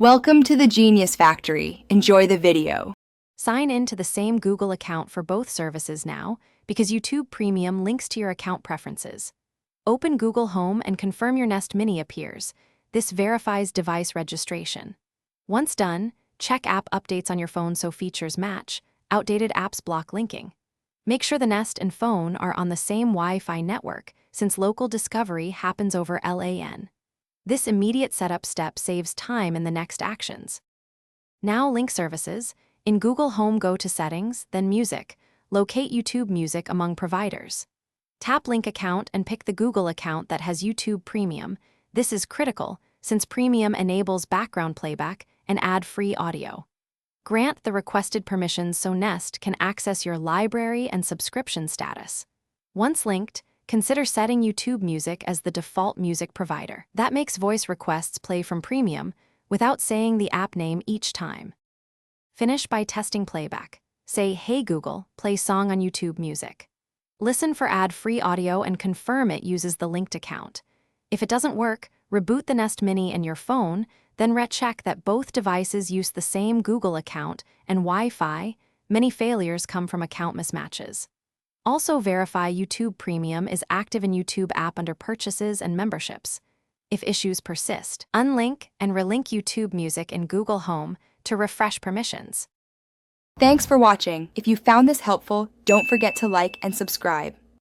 Welcome to the Genius Factory. Enjoy the video. Sign in to the same Google account for both services now because YouTube Premium links to your account preferences. Open Google Home and confirm your Nest Mini appears. This verifies device registration. Once done, check app updates on your phone so features match. Outdated apps block linking. Make sure the Nest and phone are on the same Wi-Fi network since local discovery happens over LAN. This immediate setup step saves time in the next actions. Now link services. In Google Home, go to Settings, then Music. Locate YouTube Music among providers. Tap Link Account and pick the Google account that has YouTube Premium. This is critical since Premium enables background playback and ad-free audio. Grant the requested permissions so Nest can access your library and subscription status. Once linked, consider setting YouTube Music as the default music provider. That makes voice requests play from Premium without saying the app name each time. Finish by testing playback. Say, "Hey Google, play song on YouTube Music." Listen for ad-free audio and confirm it uses the linked account. If it doesn't work, reboot the Nest Mini and your phone, then recheck that both devices use the same Google account and Wi-Fi. Many failures come from account mismatches. Also verify YouTube Premium is active in YouTube app under Purchases and Memberships. If issues persist, unlink and relink YouTube Music in Google Home to refresh permissions. Thanks for watching. If you found this helpful, don't forget to like and subscribe.